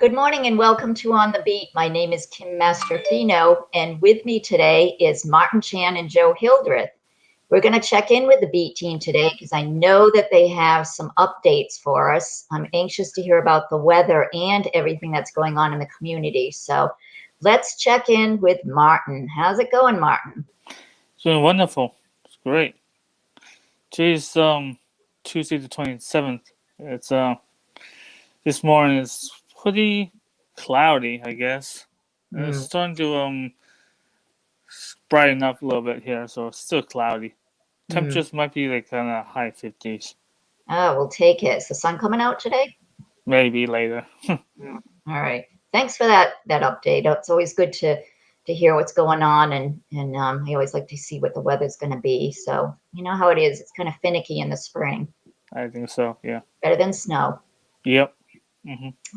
Good morning and welcome to On the Beat. My name is Kim Mastrofino, and with me today is Martin Chan and Joe Hildreth. We're going to check in with the Beat team today because I know that they have some updates for us. I'm anxious to hear about the weather and everything that's going on in the community. So let's check in with Martin. How's it going, Martin? It's been wonderful. It's great. Today's Tuesday the 27th. It's this morning is pretty cloudy, I guess. It's starting to brighten up a little bit here, so it's still cloudy. Temperatures might be like kind of high 50s. Oh, we'll take it. Is the sun coming out today? Maybe later. All right. Thanks for that update. It's always good to hear what's going on, and I always like to see what the weather's going to be. So you know how it is. It's kind of finicky in the spring. I think so, yeah. Better than snow. Yep.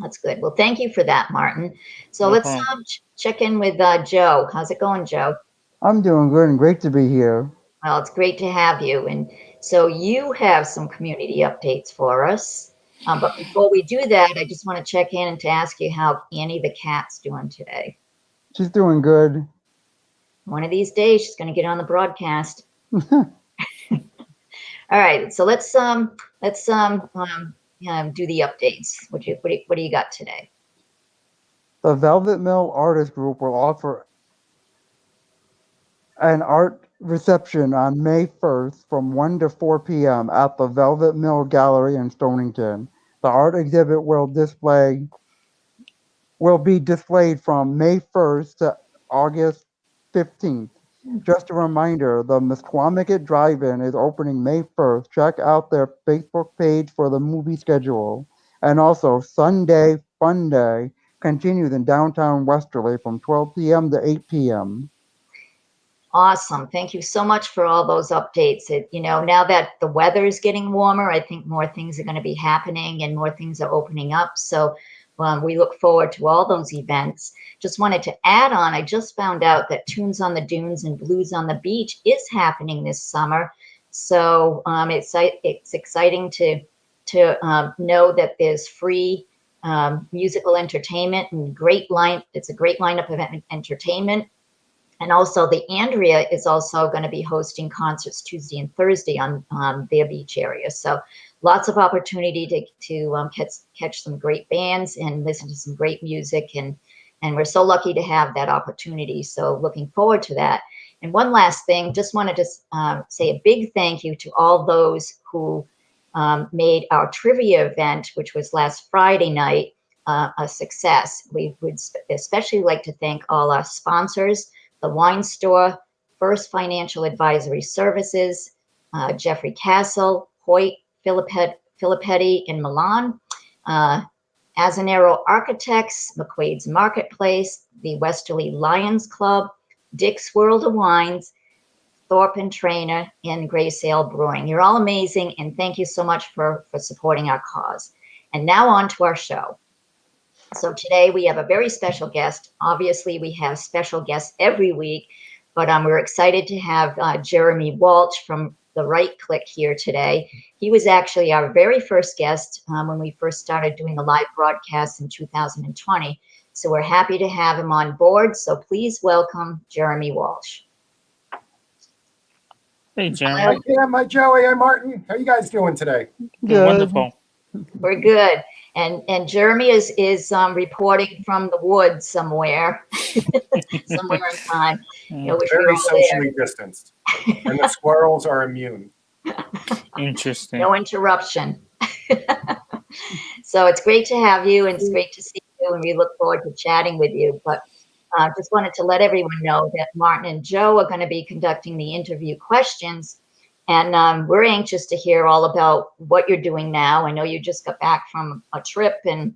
That's good. Well, thank you for that, Martin. So No let's problem. check in with Joe. How's it going, Joe? I'm doing good and great to be here. Well, it's great to have you. And so you have some community updates for us. But before we do that, I just want to check in and to ask you how Annie the cat's doing today. She's doing good. One of these days, she's going to get on the broadcast. All right, so let's do the updates. What do you got today? The Velvet Mill Artist Group will offer an art reception on May 1st from 1 to 4 p.m. at the Velvet Mill Gallery in Stonington. The art exhibit will be displayed from May 1st to August 15th. Just a reminder, the Misquamicut Drive-In is opening May 1st. Check out their Facebook page for the movie schedule. And also, Sunday Fun Day continues in downtown Westerly from 12 p.m. to 8 p.m. Awesome. Thank you so much for all those updates. Now that the weather is getting warmer, I think more things are going to be happening and more things are opening up. So we look forward to all those events. Just wanted to add on, I just found out that Tunes on the Dunes and Blues on the Beach is happening this summer. So it's exciting to know that there's free musical entertainment and it's a great lineup of entertainment. And also the Andrea is also going to be hosting concerts Tuesday and Thursday on their beach area. So lots of opportunity to catch some great bands and listen to some great music. And we're so lucky to have that opportunity. So looking forward to that. And one last thing, just wanted to say a big thank you to all those who made our trivia event, which was last Friday night, a success. We would especially like to thank all our sponsors, the Wine Store, First Financial Advisory Services, Jeffrey Castle, Hoyt, Filippetti in Milan, Azanero Architects, McQuaid's Marketplace, the Westerly Lions Club, Dick's World of Wines, Thorpe and Trainer, and Gray Sail Brewing. You're all amazing, and thank you so much for supporting our cause. And now on to our show. So today we have a very special guest. Obviously, we have special guests every week, but we're excited to have Jeremy Walsh from the Right Click here today. He was actually our very first guest when we first started doing the live broadcast in 2020. So we're happy to have him on board. So please welcome Jeremy Walsh. Hey, Jeremy. Hi, Pam. Hi, Joey. Hi, Martin. How you guys doing today? Good. Wonderful. We're good. And Jeremy is reporting from the woods somewhere, somewhere in time. Wish we Very were all socially distanced. And the squirrels are immune. Interesting. No interruption. So it's great to have you, and it's great to see you, and we look forward to chatting with you. But just wanted to let everyone know that Martin and Joe are going to be conducting the interview questions. And we're anxious to hear all about what you're doing now. I know you just got back from a trip and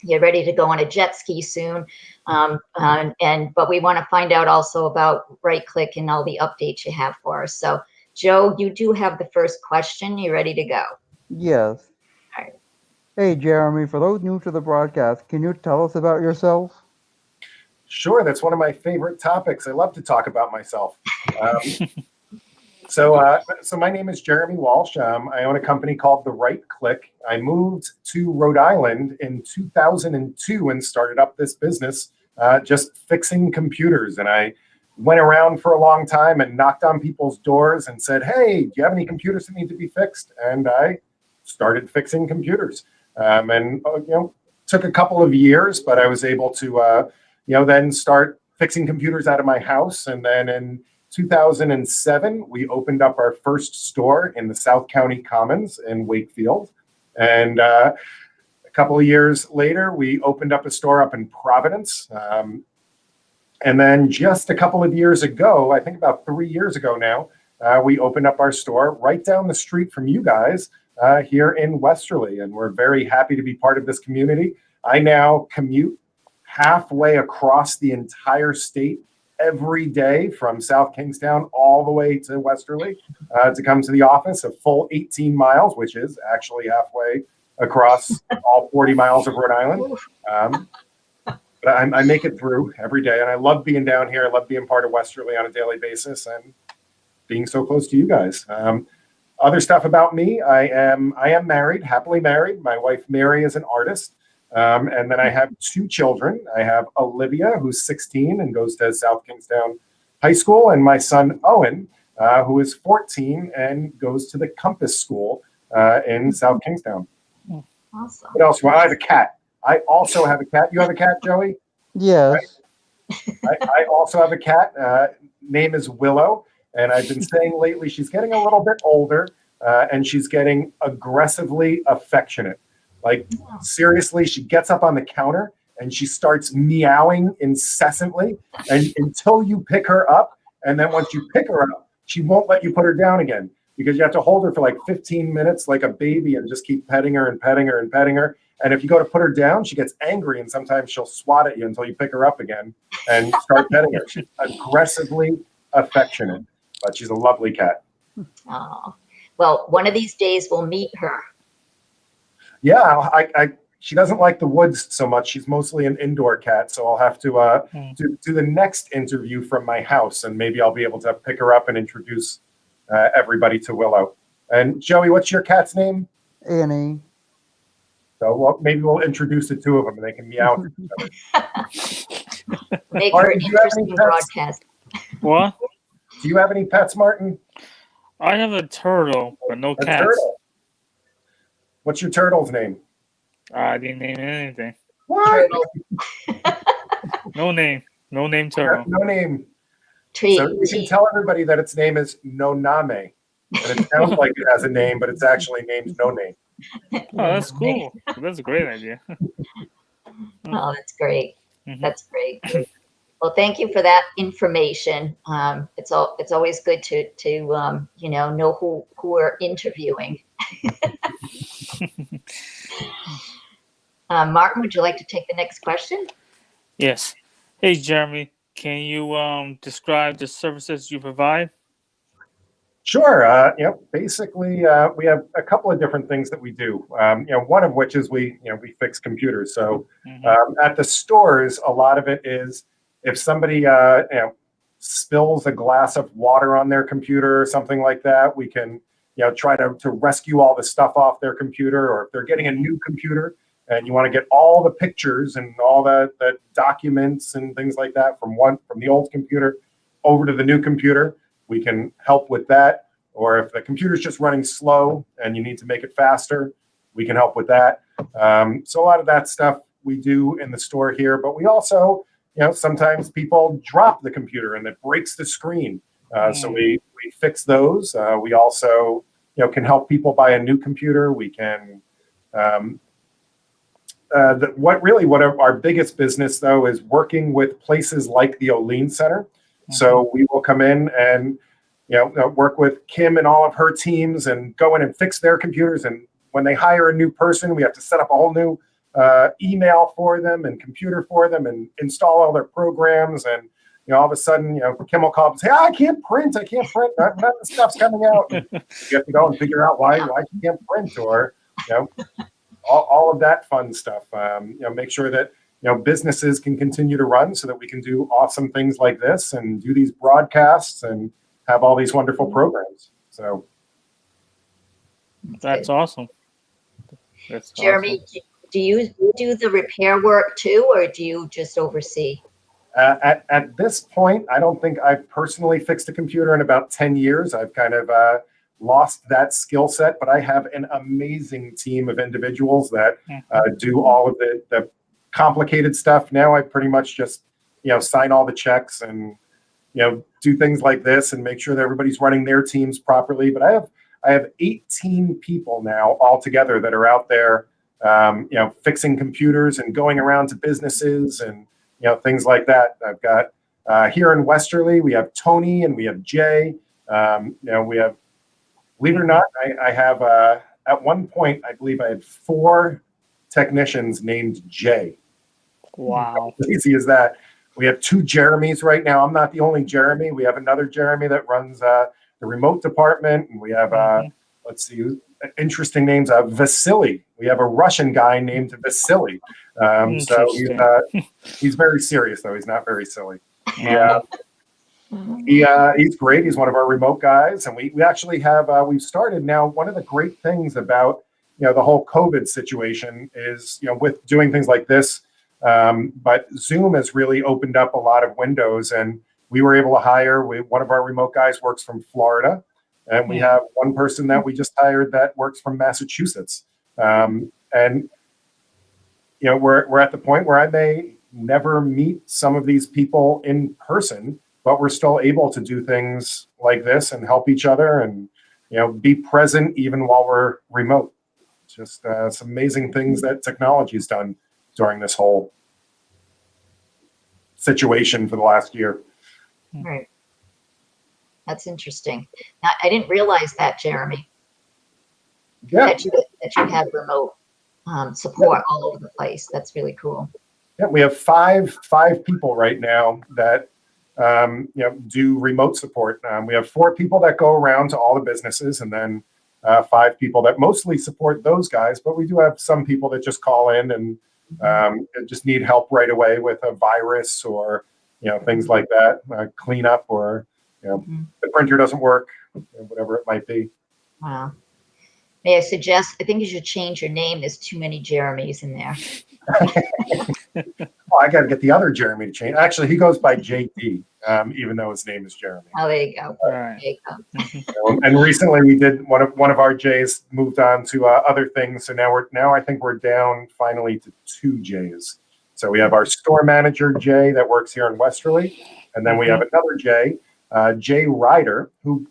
you're ready to go on a jet ski soon. But we want to find out also about Right Click and all the updates you have for us. So, Joe, you do have the first question. You ready to go? Yes. All right. Hey, Jeremy, for those new to the broadcast, can you tell us about yourself? Sure, that's one of my favorite topics. I love to talk about myself. So my name is Jeremy Walsh. I own a company called The Right Click. I moved to Rhode Island in 2002 and started up this business, just fixing computers. And I went around for a long time and knocked on people's doors and said, "Hey, do you have any computers that need to be fixed?" And I started fixing computers. Took a couple of years, but I was able to, then start fixing computers out of my house. And then in 2007, we opened up our first store in the South County Commons in Wakefield. And a couple of years later, we opened up a store up in Providence. And then just a couple of years ago, I think about 3 years ago now, we opened up our store right down the street from you guys here in Westerly. And we're very happy to be part of this community. I now commute halfway across the entire state every day from South Kingstown all the way to Westerly to come to the office, a full 18 miles, which is actually halfway across all 40 miles of Rhode Island. But I make it through every day, and I love being down here. I love being part of Westerly on a daily basis and being so close to you guys. Other stuff about me, I am married, happily married. My wife, Mary, is an artist. And then I have 2 children. I have Olivia, who's 16 and goes to South Kingstown High School, and my son, Owen, who is 14 and goes to the Compass School in South Kingstown. Awesome. What else? Well, I have a cat. I also have a cat. You have a cat, Joey? Yes. Right? I also have a cat. Name is Willow. And I've been saying lately she's getting a little bit older and she's getting aggressively affectionate. Like, seriously, she gets up on the counter and she starts meowing incessantly and until you pick her up. And then once you pick her up, she won't let you put her down again because you have to hold her for like 15 minutes like a baby and just keep petting her and petting her and petting her. And if you go to put her down, she gets angry and sometimes she'll swat at you until you pick her up again and start petting her. She's aggressively affectionate, but she's a lovely cat. Oh, well, one of these days we'll meet her. Yeah, she doesn't like the woods so much. She's mostly an indoor cat, so I'll have to do the next interview from my house, and maybe I'll be able to pick her up and introduce everybody to Willow. And Joey, what's your cat's name? Annie. So maybe we'll introduce the 2 of them, and they can meow to each other. Make her Martin, an do you have any interesting pets? broadcast. What? Do you have any pets, Martin? I have a turtle, but no A cats. turtle. What's your turtle's name? I didn't name anything. What? Turtle. No name. No name turtle. No name. Tree. So you can tell everybody that its name is No Name. And it sounds like it has a name, but it's actually named No Name. Oh, that's cool. That's a great idea. Oh, that's great. Mhm. That's great. Well, thank you for that information. It's always good to know who we're interviewing. Martin, would you like to take the next question? Yes. Hey, Jeremy, can you describe the services you provide? Sure. Basically, we have a couple of different things that we do. One of which is we fix computers. So at the stores, a lot of it is if somebody spills a glass of water on their computer or something like that, we can try to rescue all the stuff off their computer. Or if they're getting a new computer and you want to get all the pictures and all the documents and things like that from the old computer over to the new computer, we can help with that. Or if the computer's just running slow and you need to make it faster, we can help with that. So a lot of that stuff we do in the store here, but we also, sometimes people drop the computer and it breaks the screen. So we fix those. We also, can help people buy a new computer. We can, what our biggest business though is working with places like the Olean Center. So we will come in and work with Kim and all of her teams and go in and fix their computers. And when they hire a new person, we have to set up a whole new email for them and computer for them and install all their programs. And all of a sudden, Kim will call up and say, "I can't print. None of the stuff's coming out." And you have to go and figure out why you can't print, or all of that fun stuff. Make sure that businesses can continue to run so that we can do awesome things like this and do these broadcasts and have all these wonderful programs. So That's awesome. That's Jeremy, awesome. do you do the repair work too, or do you just oversee? at this point, I don't think I've personally fixed a computer in about 10 years. I've kind of lost that skill set, but I have an amazing team of individuals that do all of the complicated stuff. Now I pretty much just, sign all the checks and, do things like this and make sure that everybody's running their teams properly. But I have 18 people now altogether that are out there, fixing computers and going around to businesses and, things like that. I've got here in Westerly, we have Tony and we have Jay. We have, believe it or not, I have at one point, I believe I had 4 technicians named Jay. Wow. How easy is that? We have 2 Jeremys right now. I'm not the only Jeremy. We have another Jeremy that runs the remote department. And we have, let's see, interesting names. Vasily. We have a Russian guy named Vasily. So he's very serious, though. He's not very silly. Yeah. He's great. He's one of our remote guys. And we actually have, we've started now. One of the great things about, the whole COVID situation is, with doing things like this, but Zoom has really opened up a lot of windows, and we were able to hire, one of our remote guys works from Florida, and we have one person that we just hired that works from Massachusetts. And, we're at the point where I may never meet some of these people in person, but we're still able to do things like this and help each other and, be present even while we're remote. Just some amazing things that technology's done during this whole situation for the last year. Right. That's interesting. Now, I didn't realize that, Jeremy, Yeah. that you had remote support all over the place. That's really cool. Yeah, we have five people right now that do remote support. We have 4 people that go around to all the businesses, and then 5 people that mostly support those guys. But we do have some people that just call in and just need help right away with a virus or things like that, cleanup, or the printer doesn't work, whatever it might be. Wow. May I suggest? I think you should change your name. There's too many Jeremys in there. Well, I got to get the other Jeremy to change. Actually, he goes by JD, even though his name is Jeremy. Oh, there you go. All right. There you go. And recently, we did one of our J's moved on to other things. So now I think we're down finally to 2 J's. So we have our store manager Jay that works here in Westerly, and then we have another Jay, Jay Ryder, who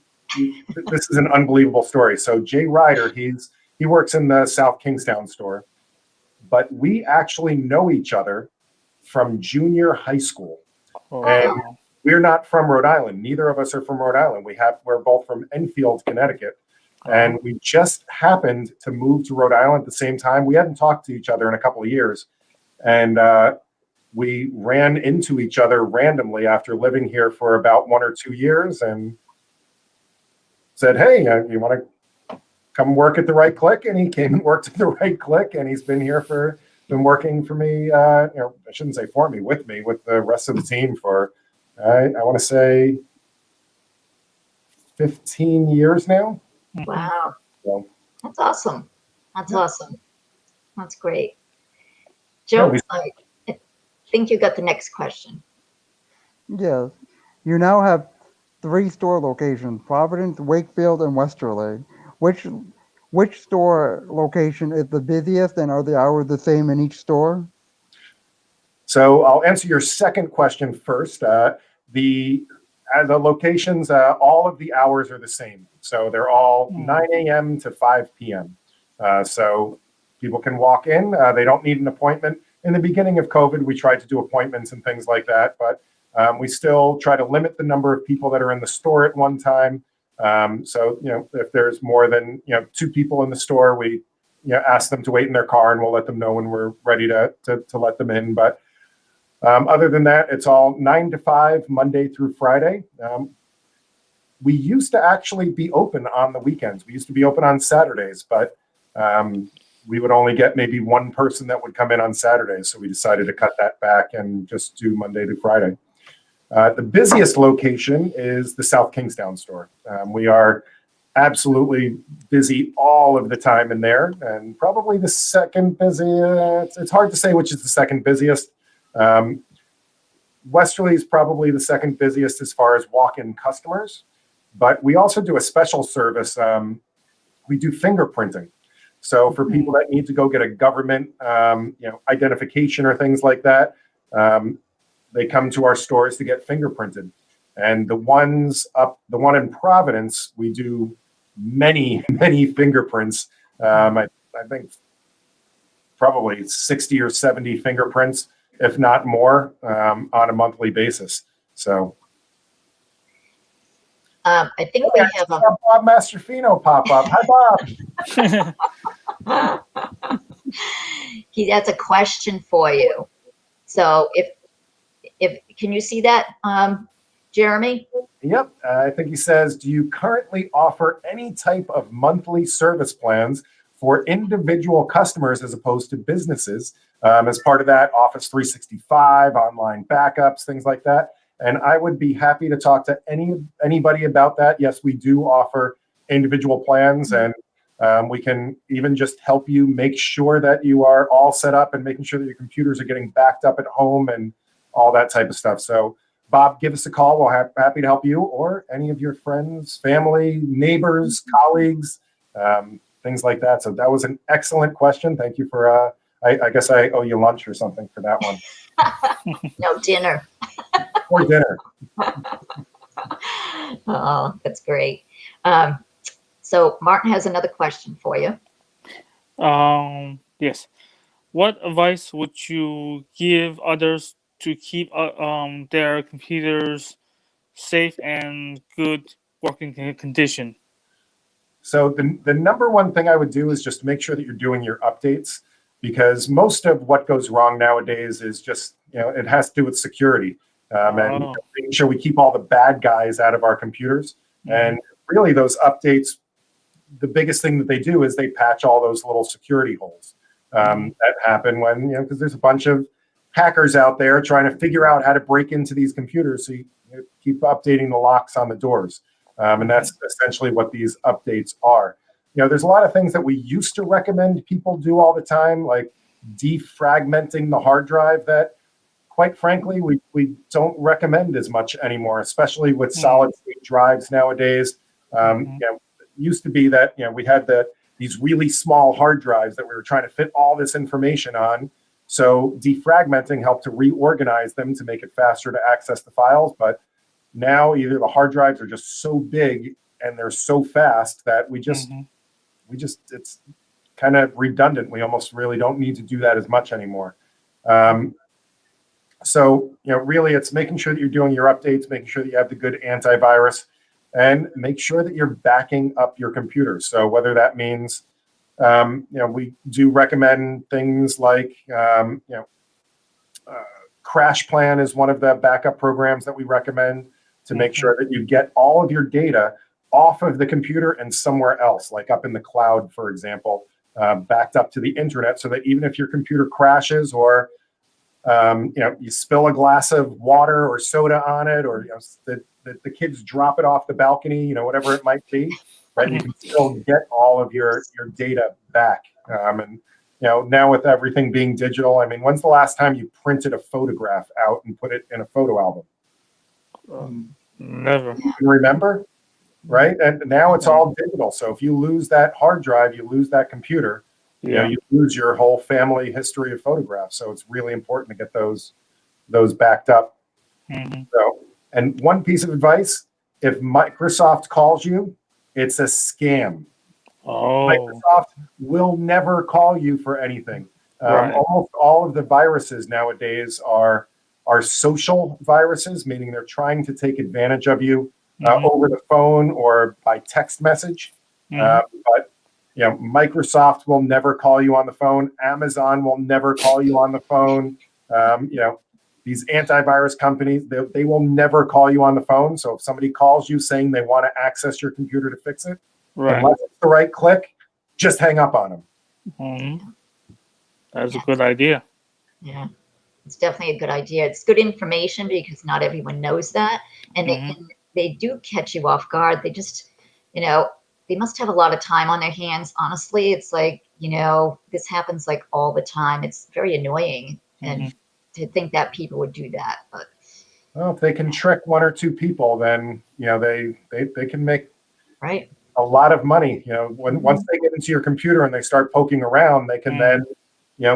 this is an unbelievable story. So Jay Ryder, he works in the South Kingstown store, but we actually know each other from junior high school. Oh, And wow. we're not from Rhode Island. Neither of us are from Rhode Island. We're both from Enfield, Connecticut. And we just happened to move to Rhode Island at the same time. We hadn't talked to each other in a couple of years. And we ran into each other randomly after living here for about 1 or 2 years and said, hey, you want to come work at the Right Click? And he came and worked at the Right Click, and he's been working for me, I shouldn't say for me, with the rest of the team for, I want to say 15 years now. Wow. So, That's awesome. That's awesome. That's great. Joe, I think you got the next question. Yes. You now have 3 store locations: Providence, Wakefield, and Westerly. Which store location is the busiest, and are the hours the same in each store? So I'll answer your second question first. The locations, all of the hours are the same. So they're all 9 a.m. to 5 p.m. So people can walk in. They don't need an appointment. In the beginning of COVID, we tried to do appointments and things like that, but we still try to limit the number of people that are in the store at one time. So, if there's more than, 2 people in the store, we, ask them to wait in their car, and we'll let them know when we're ready to let them in. But other than that, it's all 9 to 5, Monday through Friday. We used to actually be open on the weekends. We used to be open on Saturdays, but we would only get maybe 1 person that would come in on Saturdays. So we decided to cut that back and just do Monday to Friday. The busiest location is the South Kingstown store. We are absolutely busy all of the time in there, and probably the second busiest. It's hard to say which is the second busiest. Westerly is probably the second busiest as far as walk-in customers, but we also do a special service. We do fingerprinting. So for people that need to go get a government, identification or things like that, they come to our stores to get fingerprinted. And the one in Providence, we do many, many fingerprints. I think probably 60 or 70 fingerprints, if not more, on a monthly basis. So I think we have a Bob Mastrofino pop up. Hi, Bob. he has a question for you. So if can you see that, Jeremy? Yep. I think he says, do you currently offer any type of monthly service plans for individual customers as opposed to businesses? As part of that, Office 365, online backups, things like that. And I would be happy to talk to anybody about that. Yes, we do offer individual plans, and we can even just help you make sure that you are all set up and making sure that your computers are getting backed up at home and all that type of stuff. So Bob, give us a call. We'll happy to help you or any of your friends, family, neighbors, colleagues, things like that. So that was an excellent question. Thank you for, I guess I owe you lunch or something for that one. No, dinner. Or dinner. Oh, that's great. So Martin has another question for you. Yes. What advice would you give others to keep their computers safe and good working condition? So the number one thing I would do is just make sure that you're doing your updates, because most of what goes wrong nowadays is just, it has to do with security. And making sure we keep all the bad guys out of our computers. And really those updates, the biggest thing that they do is they patch all those little security holes that happen when, because there's a bunch of hackers out there trying to figure out how to break into these computers. So you keep updating the locks on the doors. And that's essentially what these updates are. There's a lot of things that we used to recommend people do all the time, like defragmenting the hard drive, that quite frankly, we don't recommend as much anymore, especially with solid state drives nowadays. It used to be that, we had these really small hard drives that we were trying to fit all this information on. So defragmenting helped to reorganize them to make it faster to access the files. But now either the hard drives are just so big and they're so fast that we just it's kind of redundant. We almost really don't need to do that as much anymore. So, really it's making sure that you're doing your updates, making sure that you have the good antivirus, and make sure that you're backing up your computer. So whether that means, we do recommend things like, Crash Plan is one of the backup programs that we recommend to make sure that you get all of your data off of the computer and somewhere else, like up in the cloud, for example, backed up to the internet, so that even if your computer crashes or you spill a glass of water or soda on it, or the kids drop it off the balcony, whatever it might be, right? You can still get all of your data back. And now with everything being digital, I mean, when's the last time you printed a photograph out and put it in a photo album? Never. You can remember, right? And now it's all digital. So if you lose that hard drive, you lose that computer. You lose your whole family history of photographs. So it's really important to get those backed up. So, and one piece of advice: if Microsoft calls you, it's a scam. Microsoft will never call you for anything. Almost all of the viruses nowadays are social viruses, meaning they're trying to take advantage of you over the phone or by text message. But Microsoft will never call you on the phone. Amazon will never call you on the phone. These antivirus companies, they will never call you on the phone. So if somebody calls you saying they want to access your computer to fix it, unless it's the right click, just hang up on them. That's a good idea. Yeah. It's definitely a good idea. It's good information because not everyone knows that, and Hmm. they do catch you off guard. They just, you know, they must have a lot of time on their hands. Honestly, it's like, this happens like all the time. It's very annoying, and Hmm. to think that people would do that, but Well, if they can trick one or two people, then they can make right. a lot of money. Once Mhm. they get into your computer and they start poking around, they can then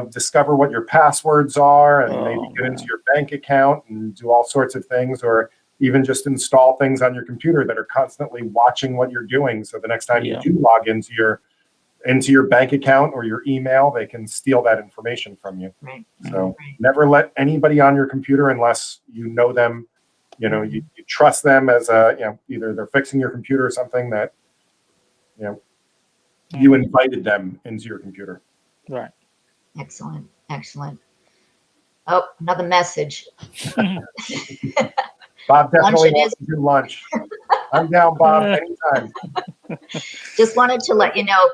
discover what your passwords are and maybe Oh get into man. your bank account and do all sorts of things, or even just install things on your computer that are constantly watching what you're doing. So the next time you Yeah. do log into your bank account or your email, they can steal that information from you. Right. Hmm. So Right. never let anybody on your computer unless you know them. You Mhm. trust them as either they're fixing your computer or something that you know you Hmm. invited them into your computer. Right. Excellent. Excellent. Oh, another message. Bob Lunch definitely it wants is. to do lunch. I'm down, Bob, anytime. Just wanted to let you know,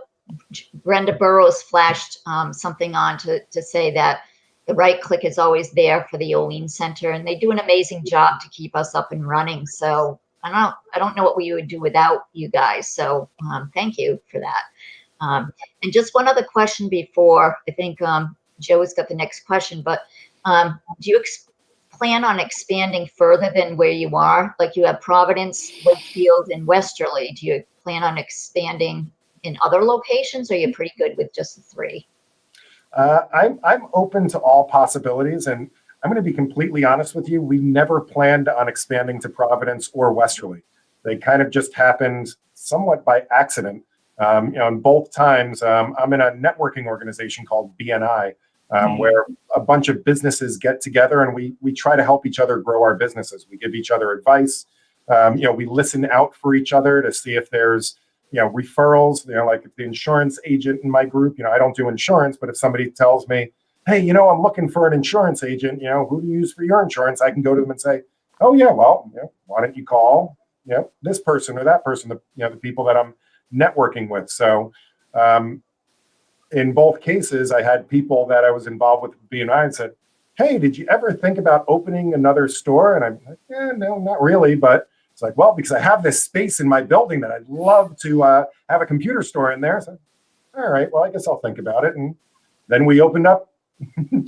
Brenda Burrows flashed something on to say that the right click is always there for the Olene Center, and they do an amazing job to keep us up and running. So I don't know what we would do without you guys. So thank you for that. And just one other question before I think Joe's got the next question, but do you plan on expanding further than where you are? Like you have Providence, Wakefield, and Westerly. Do you plan on expanding in other locations, or are you pretty good with just the three? I'm open to all possibilities, and I'm going to be completely honest with you. We never planned on expanding to Providence or Westerly. They kind of just happened somewhat by accident. And both times, I'm in a networking organization called BNI, Hmm. where a bunch of businesses get together and we try to help each other grow our businesses. We give each other advice. We listen out for each other to see if there's referrals, like if the insurance agent in my group, I don't do insurance, but if somebody tells me, hey, I'm looking for an insurance agent, who do you use for your insurance? I can go to them and say, oh yeah, well, why don't you call, this person or that person, the people that I'm networking with. So, in both cases, I had people that I was involved with BNI and said, hey, did you ever think about opening another store? And I'm like, yeah, no, not really. But it's like, well, because I have this space in my building that I'd love to have a computer store in there. So, all right, well, I guess I'll think about it. And then we opened up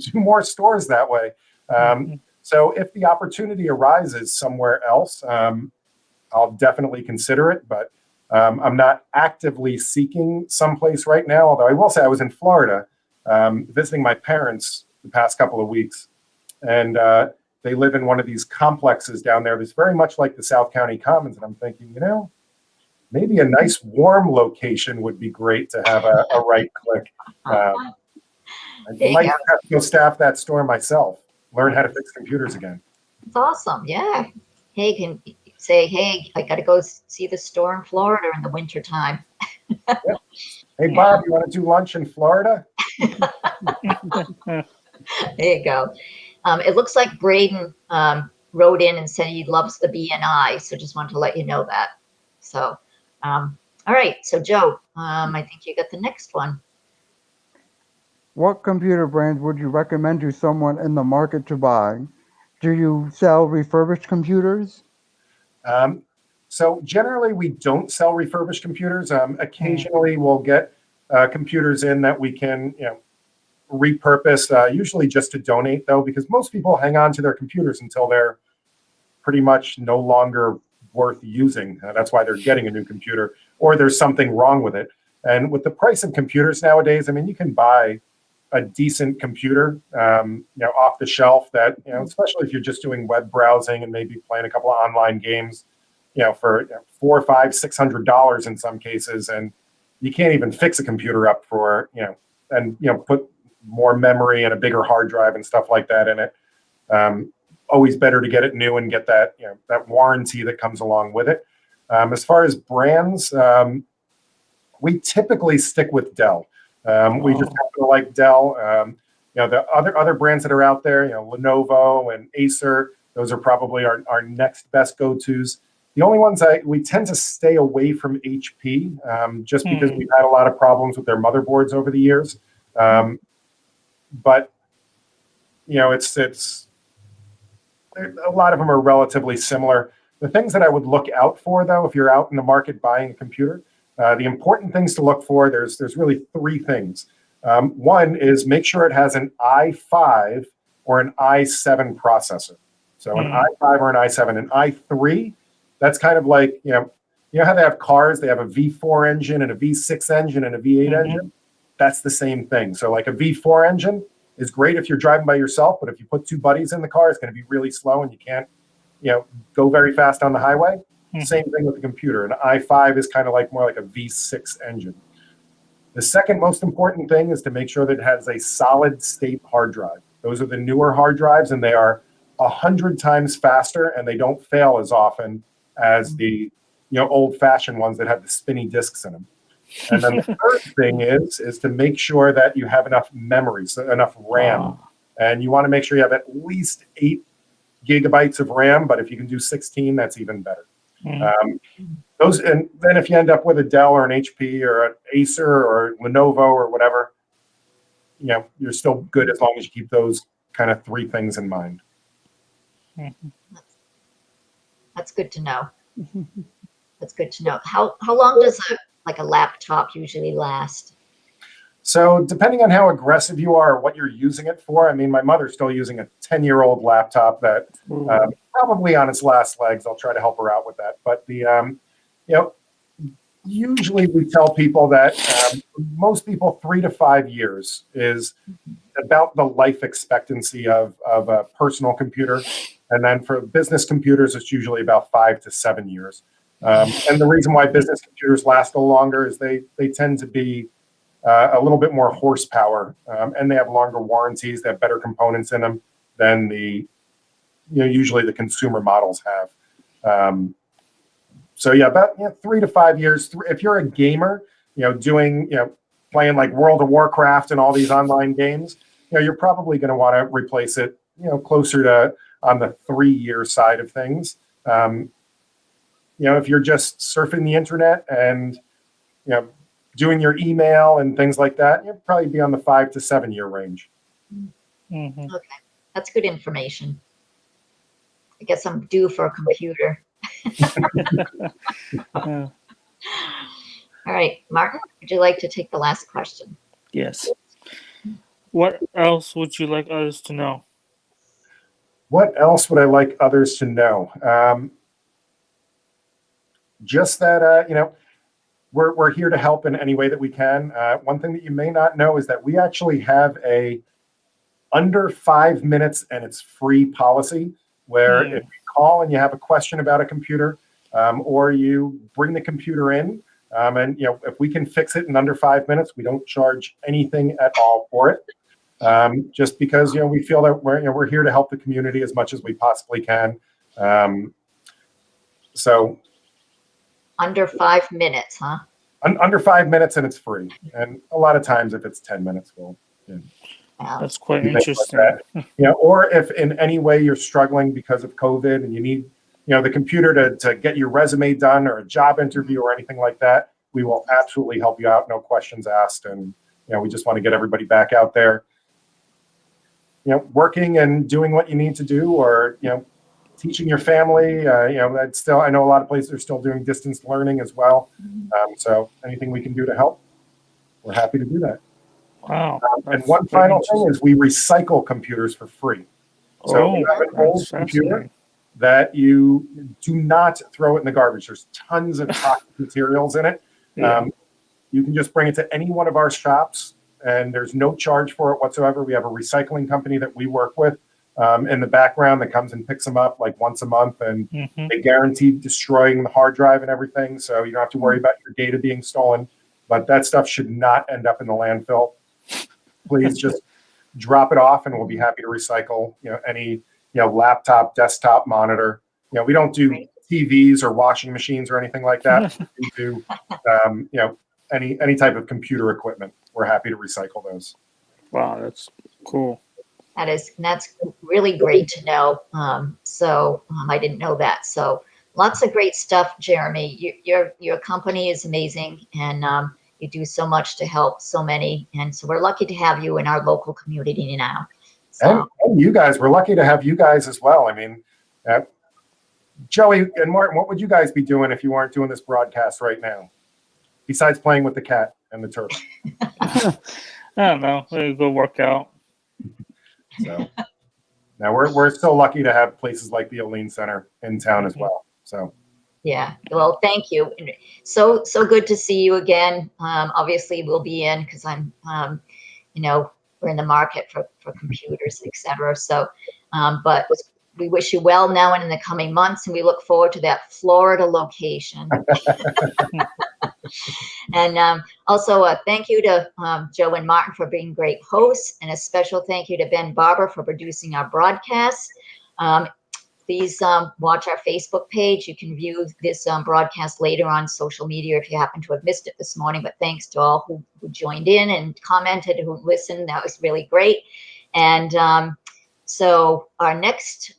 two more stores that way. Hmm. So if the opportunity arises somewhere else, I'll definitely consider it. But I'm not actively seeking someplace right now. Although I will say I was in Florida visiting my parents the past couple of weeks, and they live in one of these complexes down there that's very much like the South County Commons. And I'm thinking, maybe a nice warm location would be great to have a right click. Uh, I There you might go. have to go staff that store myself, learn how to fix computers again. It's awesome. Yeah. Hey, can say, hey, I got to go see the store in Florida in the winter time. Yep. Hey, Yeah. Bob, you want to do lunch in Florida? There you go. It looks like Braden wrote in and said he loves the BNI. So just wanted to let you know that. So, all right. So, Joe, I think you got the next one. What computer brands would you recommend to someone in the market to buy? Do you sell refurbished computers? Um, so generally, we don't sell refurbished computers. Occasionally, we'll get computers in that we can, repurpose. Usually, just to donate, though, because most people hang on to their computers until they're pretty much no longer worth using. That's why they're getting a new computer, or there's something wrong with it. And with the price of computers nowadays, I mean, you can buy a decent computer, off the shelf that, especially if you're just doing web browsing and maybe playing a couple of online games, for $400, $500, $600 in some cases, and you can't even fix a computer up for, and put more memory and a bigger hard drive and stuff like that in it. Always better to get it new and get that, that warranty that comes along with it. As far as brands, we typically stick with Dell. We just Oh. happen to like Dell. The other brands that are out there, Lenovo and Acer, those are probably our next best go-tos. The only ones we tend to stay away from HP, just because Hmm. we've had a lot of problems with their motherboards over the years. But it's a lot of them are relatively similar. The things that I would look out for, though, if you're out in the market buying a computer, the important things to look for, there's really three things. One is make sure it has an i5 or an i7 processor. So an i5 or an i7. An i3, that's kind of like, you know how they have cars, they have a V4 engine and a V6 engine and a V8 engine? That's the same thing. So like a V4 engine is great if you're driving by yourself, but if you put two buddies in the car, it's going to be really slow and you can't, go very fast on the highway. Same thing with the computer. An i5 is kind of like more like a V6 engine. The second most important thing is to make sure that it has a solid state hard drive. Those are the newer hard drives, and they are 100 times faster, and they don't fail as often as the old-fashioned ones that have the spinny discs in them. And then the third thing is to make sure that you have enough memory, so enough RAM. And you want to make sure you have at least 8 gigabytes of RAM, but if you can do 16, that's even better. Those, and then if you end up with a Dell or an HP or an Acer or Lenovo or whatever, you're still good as long as you keep those kind of three things in mind. That's good to know. That's good to know. How long does a laptop usually last? So depending on how aggressive you are or what you're using it for, I mean, my mother's still using a 10-year-old laptop that probably on its last legs. I'll try to help her out with that. But usually we tell people that most people 3 to 5 years is about the life expectancy of a personal computer. And then for business computers, it's usually about 5 to 7 years. And the reason why business computers last a little longer is they tend to be a little bit more horsepower, and they have longer warranties. They have better components in them than usually the consumer models have. So yeah, about 3 to 5 years. If you're a gamer, playing like World of Warcraft and all these online games, you're probably going to want to replace it, closer to on the 3-year side of things. If you're just surfing the internet and doing your email and things like that, you'll probably be on the 5 to 7 year range. Okay, that's good information. I guess I'm due for a computer. All right, Martin, would you like to take the last question? Yes. What else would you like others to know? What else would I like others to know? Just that, we're here to help in any way that we can. One thing that you may not know is that we actually have a under 5 minutes and it's free policy where if you call and you have a question about a computer, or you bring the computer in, and if we can fix it in under 5 minutes, we don't charge anything at all for it. Just because we feel that we're here to help the community as much as we possibly can. So under 5 minutes, huh? Under 5 minutes and it's free. And a lot of times if it's 10 minutes, we'll that's quite interesting. Like that. Or if in any way you're struggling because of COVID and you need the computer to get your resume done or a job interview or anything like that, we will absolutely help you out, no questions asked. And we just want to get everybody back out there working and doing what you need to do, or teaching your family. That's still, I know a lot of places are still doing distance learning as well. So anything we can do to help, we're happy to do that. Wow. And one final thing is we recycle computers for free. So if you have an old computer that you do not throw it in the garbage. There's tons of toxic materials in it. You can just bring it to any one of our shops and there's no charge for it whatsoever. We have a recycling company that we work with in the background that comes and picks them up like once a month, and they guarantee destroying the hard drive and everything. So you don't have to worry about your data being stolen, but that stuff should not end up in the landfill. Please just drop it off and we'll be happy to recycle, any, laptop, desktop, monitor. We don't do TVs or washing machines or anything like that. We do, any type of computer equipment. We're happy to recycle those. Wow, that's cool. That's really great to know. I didn't know that. So lots of great stuff, Jeremy. Your company is amazing, and you do so much to help so many. And so we're lucky to have you in our local community now. And you guys, we're lucky to have you guys as well. I mean, Joey and Martin, what would you guys be doing if you weren't doing this broadcast right now? Besides playing with the cat and the turtle. I don't know. We go work out. So now we're so lucky to have places like the Olean Center in town as well. So yeah, well, thank you. So good to see you again. Obviously, we'll be in because I'm, we're in the market for computers, etc. So, but we wish you well now and in the coming months, and we look forward to that Florida location. And also, thank you to Joe and Martin for being great hosts, and a special thank you to Ben Barber for producing our broadcast. Please watch our Facebook page. You can view this broadcast later on social media if you happen to have missed it this morning. But thanks to all who joined in and commented, who listened. That was really great. And so our next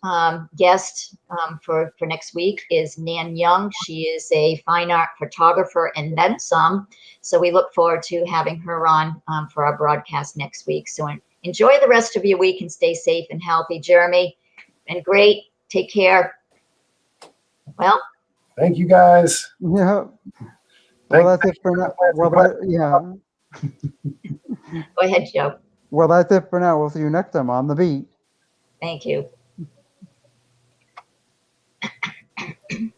guest for next week is Nan Young. She is a fine art photographer and then some. So we look forward to having her on for our broadcast next week. So enjoy the rest of your week and stay safe and healthy. Jeremy, been great. Take care. Well, thank you guys. Yeah. Well, that's it for now. Well, go ahead, Joe. Well, that's it for now. We'll see you next time on The Beat. Thank you.